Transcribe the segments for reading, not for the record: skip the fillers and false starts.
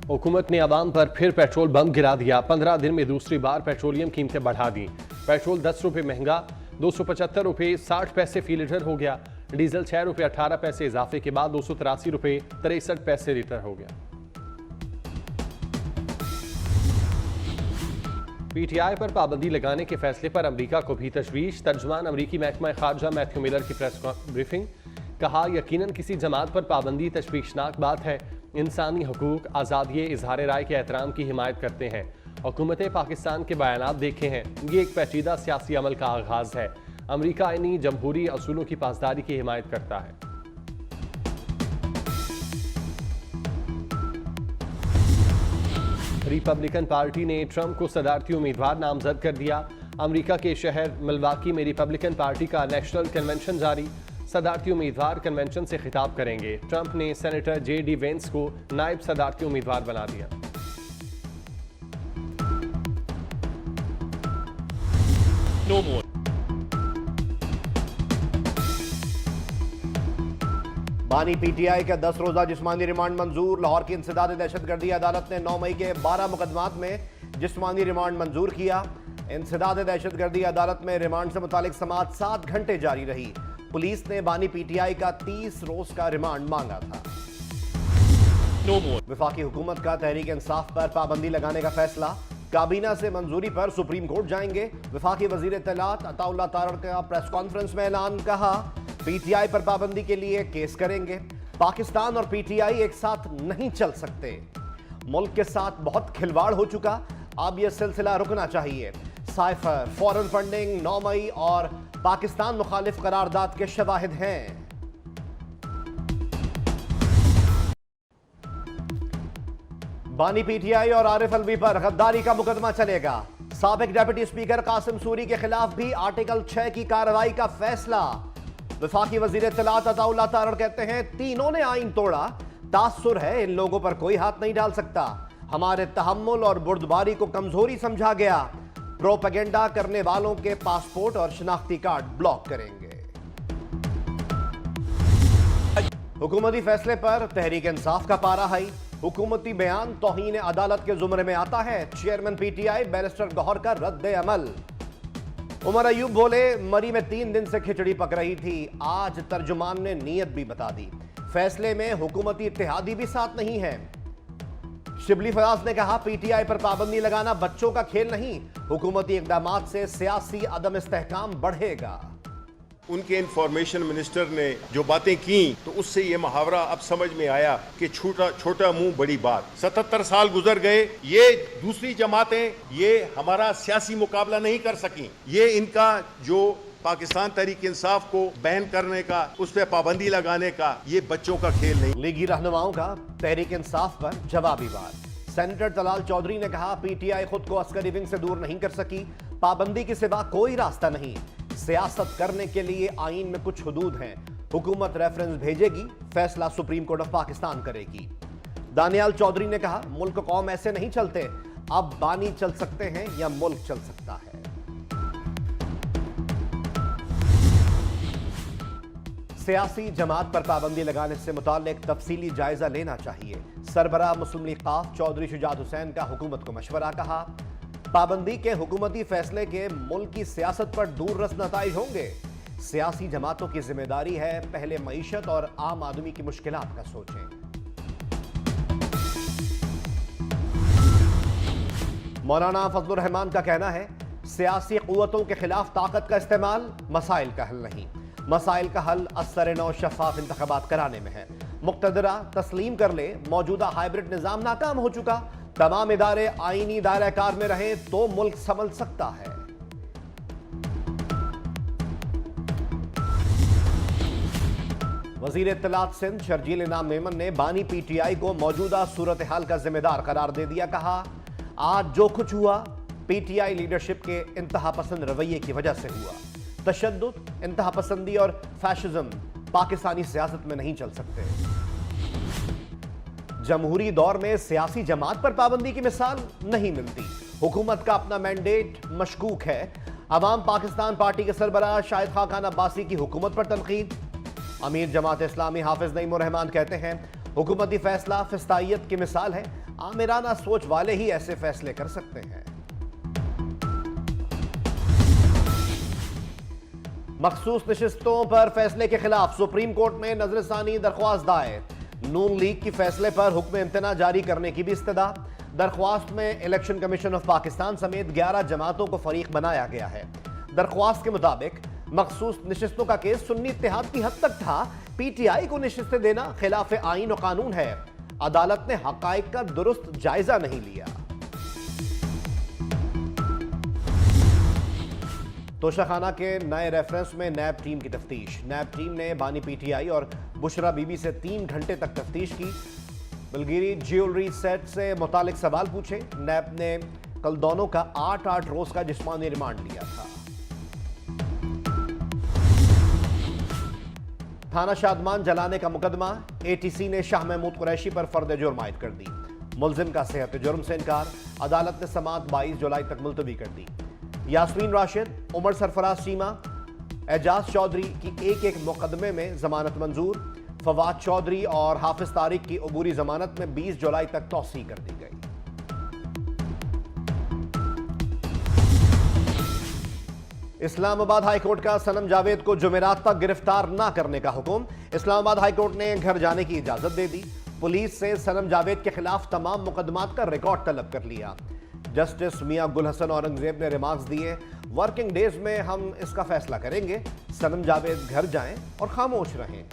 हुकूमत ने अवाम पर फिर पेट्रोल बम गिरा दिया। 15 दिन में दूसरी बार पेट्रोलियम कीमतें बढ़ा दी। पेट्रोल 10 रुपये महंगा 275 रुपये 60 पैसे फी लीटर हो गया। डीजल 6 रुपये 18 पैसे इजाफे के बाद 283 रुपये 63 पैसे लीटर हो गया। पीटीआई पर पाबंदी लगाने के फैसले पर अमेरिका को भी तशवीश। तर्जुमान अमेरिकी महकमा खारजा मैथ्यू मिलर की प्रेस ब्रीफिंग। कहा, यकीनन किसी जमात पर पाबंदी तशवीशनाक बात है। इंसानी हकूक, आज़ादी इजहार राय के एहतराम की हिमायत करते हैं। हुकूमत पाकिस्तान के बयानात देखे हैं। ये एक पेचीदा सियासी अमल का आगाज है। अमेरिका आईनी जमहूरी असूलों की पासदारी की हिमायत करता है। रिपब्लिकन पार्टी ने ट्रंप को सदारती उम्मीदवार नामजद कर दिया। अमेरिका के शहर मिल्वाकी में रिपब्लिकन पार्टी का नेशनल कन्वेंशन जारी। सदारती उम्मीदवार कन्वेंशन से खिताब करेंगे। ट्रंप ने सेनेटर JD वेंस को नायब सदारती उम्मीदवार बना दिया। No more. बानी PTI का 10 रोजा जिस्मानी रिमांड मंजूर। लाहौर की इंसदाद दहशतगर्दी अदालत ने 9 मई के 12 मुकदमात में जिस्मानी रिमांड मंजूर किया। इंसदाद दहशतगर्दी अदालत में रिमांड से मुतालिक समाअत 7 घंटे जारी रही। पुलिस ने बानी PTI का 30 रोज का रिमांड मांगा था। No more. वफाकी हुकूमत का तहरीक इंसाफ पर पाबंदी लगाने का फैसला। काबीना से मंजूरी पर सुप्रीम कोर्ट जाएंगे। वफाकी वजीर इत्तलात अताउल्लाह तारड़ का प्रेस कॉन्फ्रेंस में ऐलान। कहा, PTI पर पाबंदी के लिए केस करेंगे। पाकिस्तान और PTI एक साथ नहीं चल सकते। मुल्क के साथ बहुत खिलवाड़ हो चुका, अब यह सिलसिला रुकना चाहिए। साइफर, फॉरेन फंडिंग, 9 मई और पाकिस्तान मुखालिफ करारदाद के शवाहिद हैं। बानी PTI और आरिफ अलवी पर गद्दारी का मुकदमा चलेगा। साबिक डिप्टी स्पीकर कासिम सूरी के खिलाफ भी आर्टिकल 6 की कार्रवाई का फैसला। वफाकी वजीर इत्तलात अताउल्लाह तारड़ कहते हैं, तीनों ने आइन तोड़ा। तासुर है, इन लोगों पर कोई हाथ नहीं डाल सकता। हमारे तहम्मुल और बुर्दबारी को कमजोरी समझा गया। प्रोपेगेंडा करने वालों के पासपोर्ट और शनाख्ती कार्ड ब्लॉक करेंगे। हुकूमती फैसले पर तहरीक इंसाफ का पारा हाई। हुकूमती बयान तौहीन अदालत के जुमरे में आता है। चेयरमैन PTI बैरिस्टर गौहर का रद्द अमल। उमर अयूब बोले, मरी में 3 दिन से खिचड़ी पक रही थी। आज तर्जुमान ने नीयत भी बता दी। फैसले में हुकूमती इत्तेहादी भी साथ नहीं है। शिबली फराज ने कहा, PTI पर पाबंदी लगाना बच्चों का खेल नहीं। हुकूमती इक़दामात से सियासी अदम इस्तेहकाम बढ़ेगा। उनके इंफॉर्मेशन मिनिस्टर ने जो बातें की तो उससे ये मुहावरा अब समझ में आया कि छोटा छोटा मुंह बड़ी बात। 77 साल गुजर गए, ये दूसरी जमातें ये हमारा सियासी मुकाबला नहीं कर सकी। ये इनका जो पाकिस्तान तहरीक इंसाफ को बैन करने का, उस पर पाबंदी लगाने का, ये बच्चों का खेल नहीं। लीगी रहनुमाओं का तहरीक इंसाफ पर जवाबी वार। सेनेटर तलाल चौधरी ने कहा, PTI खुद को अस्करी विंग से दूर नहीं कर सकी। पाबंदी के सिवा कोई रास्ता नहीं। सियासत करने के लिए आईन में कुछ हुदूद हैं। हुकूमत रेफरेंस भेजेगी, फैसला सुप्रीम कोर्ट ऑफ पाकिस्तान करेगी। दानियाल चौधरी ने कहा, मुल्क कौम ऐसे नहीं चलते। अब बानी चल सकते हैं या मुल्क चल सकता है। सियासी जमात पर पाबंदी लगाने से मुताल्लिक तफसीली जायजा लेना चाहिए। सरबराह मुस्लिम लीग काफ चौधरी शुजात हुसैन का हुकूमत को मशवरा। कहा, पाबंदी के हुकूमती फैसले के मुल्क की सियासत पर दूररस नताइज होंगे। सियासी जमातों की जिम्मेदारी है पहले मईशत और आम आदमी की मुश्किलात का सोचें। मौलाना फजलुर रहमान का कहना है, सियासी कुव्वतों के खिलाफ ताकत का इस्तेमाल मसाइल का हल नहीं। मसाइल का हल असर नौ शफाफ इंतखाबात कराने में है। मुक्तदरा तस्लीम कर ले, मौजूदा हाइब्रिड निजाम नाकाम हो चुका। तमाम इदारे आईनी दायरा कार में रहे तो मुल्क संभल सकता है। वजीर इत्तलात सिंध शर्जील इनाम मेमन ने बानी PTI को मौजूदा सूरत हाल का जिम्मेदार करार दे दिया। कहा, आज जो कुछ हुआ PTI लीडरशिप के इंतहा पसंद रवैये की वजह से हुआ। तशद्दुद, इंतहा पसंदी और फैशिज्म पाकिस्तानी सियासत में नहीं चल सकते। जमहूरी दौर में सियासी जमात पर पाबंदी की मिसाल नहीं मिलती। हुकूमत का अपना मैंडेट मशकूक है। अवाम पाकिस्तान पार्टी के सरबराह शाहिद खान अब्बासी की हुकूमत पर तनकीद। अमीर जमात इस्लामी हाफिज नईम रहमान कहते हैं, हुकूमती फैसला फिस्तायत की मिसाल है। आमिराना सोच वाले ही ऐसे फैसले कर सकते हैं। मखसूस नशिस्तों पर फैसले के खिलाफ सुप्रीम कोर्ट में नजरसानी दरख्वास्त दायर। नून लीग की फैसले पर हुक्म इम्तना जारी करने की भी इस्तदा। दरख्वास्त में इलेक्शन कमीशन ऑफ पाकिस्तान समेत 11 जमातों को फरीक बनाया गया है। दरख्वास्त के मुताबिक मखसूस नशिस्तों का केस सुन्नी इत्तेहाद की हद तक था। पीटीआई को नशिस्तें देना खिलाफ आईन और कानून है। अदालत ने हकाइक का दुरुस्त जायजा नहीं लिया। तोशाखाना के नए रेफरेंस में नैब टीम की तफ्तीश। नैब टीम ने बानी पीटीआई और बुशरा बीबी से 3 घंटे तक तफ्तीश की। बलगिरी ज्वेलरी सेट से मुतालिक सवाल पूछे। नैब ने कल दोनों का 8-8 रोज का जिस्मानी रिमांड लिया था। थाना शादमान जलाने का मुकदमा। एटीसी ने शाह महमूद कुरैशी पर फर्द जुर्म आयद कर दी। मुलजिम का सेहत जुर्म से इनकार। अदालत ने समाअत 22 जुलाई तक मुलतवी कर दी। यास्मीन राशिद, उमर सरफराज चीमा, एजाज चौधरी की एक मुकदमे में जमानत मंजूर। फवाद चौधरी और हाफिज तारिक की अबूरी जमानत में 20 जुलाई तक तौसी कर दी गई। इस्लामाबाद हाईकोर्ट का सनम जावेद को जुमेरात तक गिरफ्तार न करने का हुक्म। इस्लामाबाद हाईकोर्ट ने घर जाने की इजाजत दे दी। पुलिस से सनम जावेद के खिलाफ तमाम मुकदमात का रिकॉर्ड तलब कर लिया। जस्टिस मियां गुल हसन औरंगजेब ने रिमार्क्स दिए, वर्किंग डेज में हम इसका फैसला करेंगे। सनम जावेद घर जाएं और खामोश रहें।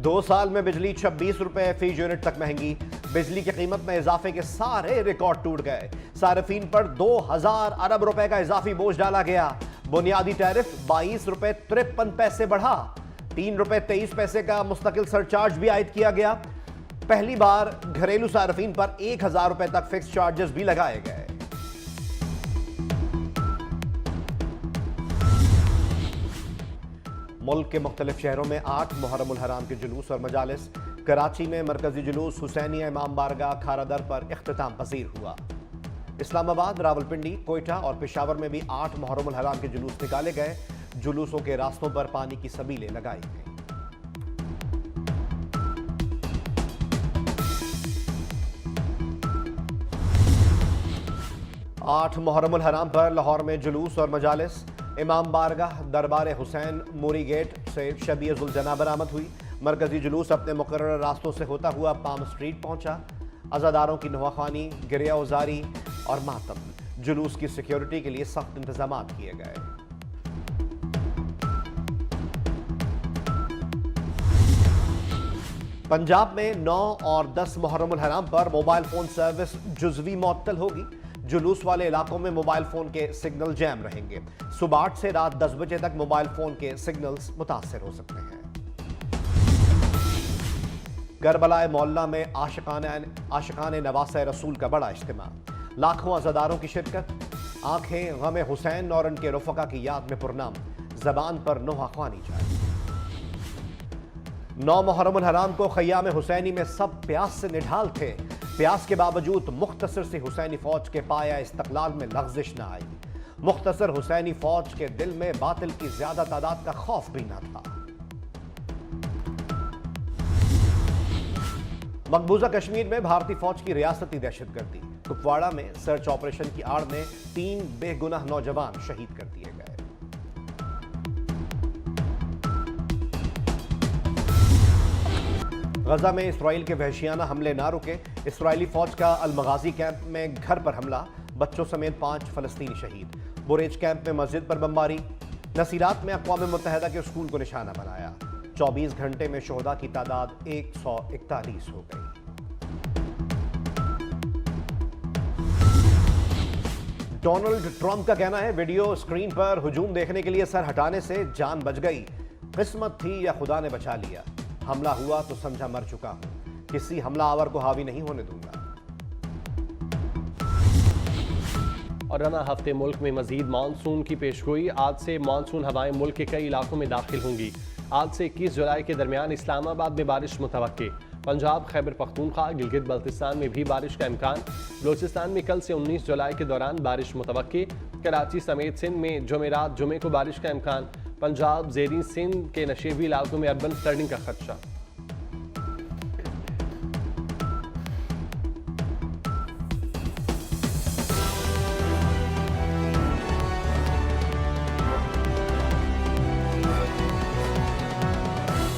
दो साल में बिजली 26 रुपए फी यूनिट तक महंगी। बिजली की कीमत में इजाफे के सारे रिकॉर्ड टूट गए। सार्फिन पर 2000 अरब रुपए का इजाफी बोझ डाला गया। बुनियादी टैरिफ 22 रुपए 53 पैसे बढ़ा। 3 रुपए 23 पैसे का मुस्तकिल सरचार्ज भी आयद किया गया। पहली बार घरेलू सार्फिन पर 1000 रुपए तक फिक्स चार्जेस भी लगाए गए। मुल्क के मुख्तलिफ शहरों में 8 मुहर्रमुल हराम के जुलूस और मजालिस। कराची में मरकजी जुलूस हुसैनिया इमाम बारगाह खारादर पर इख्तिताम पजीर हुआ। इस्लामाबाद, रावलपिंडी, कोयटा और पेशावर में भी 8 मुहर्रमुल हराम के जुलूस निकाले गए। जुलूसों के रास्तों पर पानी की सबीलें लगाई गई। आठ मुहर्रमुल हराम पर लाहौर में जुलूस और मजालिस। इमाम बारगाह दरबार हुसैन मोरी गेट से शबीजुल जना बरामद हुई। मरकजी जुलूस अपने मुकर्रर रास्तों से होता हुआ पाम स्ट्रीट पहुंचा। अज़ादारों की नवाखानी, गिरिया उजारी और मातम। जुलूस की सिक्योरिटी के लिए सख्त इंतजाम किए गए। पंजाब में 9 और 10 मुहर्रमुल हराम पर मोबाइल फोन सर्विस जुज़वी मुअत्तल होगी। जुलूस वाले इलाकों में मोबाइल फोन के सिग्नल जैम रहेंगे। सुबह 8 से रात 10 बजे तक मोबाइल फोन के सिग्नल्स मुतासर हो सकते हैं। करबलाए मोहल्ला में आशिकाने नवासे रसूल का बड़ा इज्तिमा। लाखों अज़ादारों की शिरकत। आंखें गमे हुसैन और उनके रफ़का की याद में पुरनाम। ज़बान पर नोहा ख्वानी जाए। 9 मुहर्रमुल हराम को खयाम हुसैनी में सब प्यास से निढाल थे। प्यास के बावजूद मुख्तसर से हुसैनी फौज के पाया इस्तक़लाल में लग़ज़िश न आई। मुख्तसर हुसैनी फौज के दिल में बातिल की ज्यादा तादाद का खौफ भी न था। मकबूजा कश्मीर में भारतीय फौज की रियासती दहशतगर्दी। कुपवाड़ा में सर्च ऑपरेशन की आड़ में 3 बेगुनाह नौजवान शहीद कर दिए गए। गजा में इसराइल के वहशियाना हमले ना रुके। इसराइली फौज का अल-मगाजी कैंप में घर पर हमला। बच्चों समेत 5 फलस्तीनी शहीद। बुरेज कैंप में मस्जिद पर बमबारी। नसीरात में अक़वाम मुत्तहिदा के स्कूल को निशाना बनाया। 24 घंटे में शोहदा की तादाद 141 हो गई। डोनाल्ड ट्रंप का कहना है, वीडियो स्क्रीन पर हुजूम देखने के लिए सर हटाने से जान बच गई। किस्मत थी या खुदा ने बचा लिया। हमला हुआ तो समझा मर चुका हूं। किसी हमलावर को हावी नहीं होने दूंगा। और रना हफ्ते मुल्क में मजीद मानसून की पेशगोई। आज से मानसून हवाएं मुल्क के कई इलाकों में दाखिल होंगी। आज से 21 जुलाई के दरमियान इस्लामाबाद में बारिश मुतवक्के। पंजाब, खैबर पख्तूनख्वा, गिलगित बल्तिस्तान में भी बारिश का इम्कान। बलोचिस्तान में कल से 19 जुलाई के दौरान बारिश मुतवक्के। कराची समेत सिंध में जुमेरात जुमे को बारिश का इम्कान। पंजाब जेरी सिंध के नशेबी इलाकों में अर्बन फ्लडिंग का खदशा।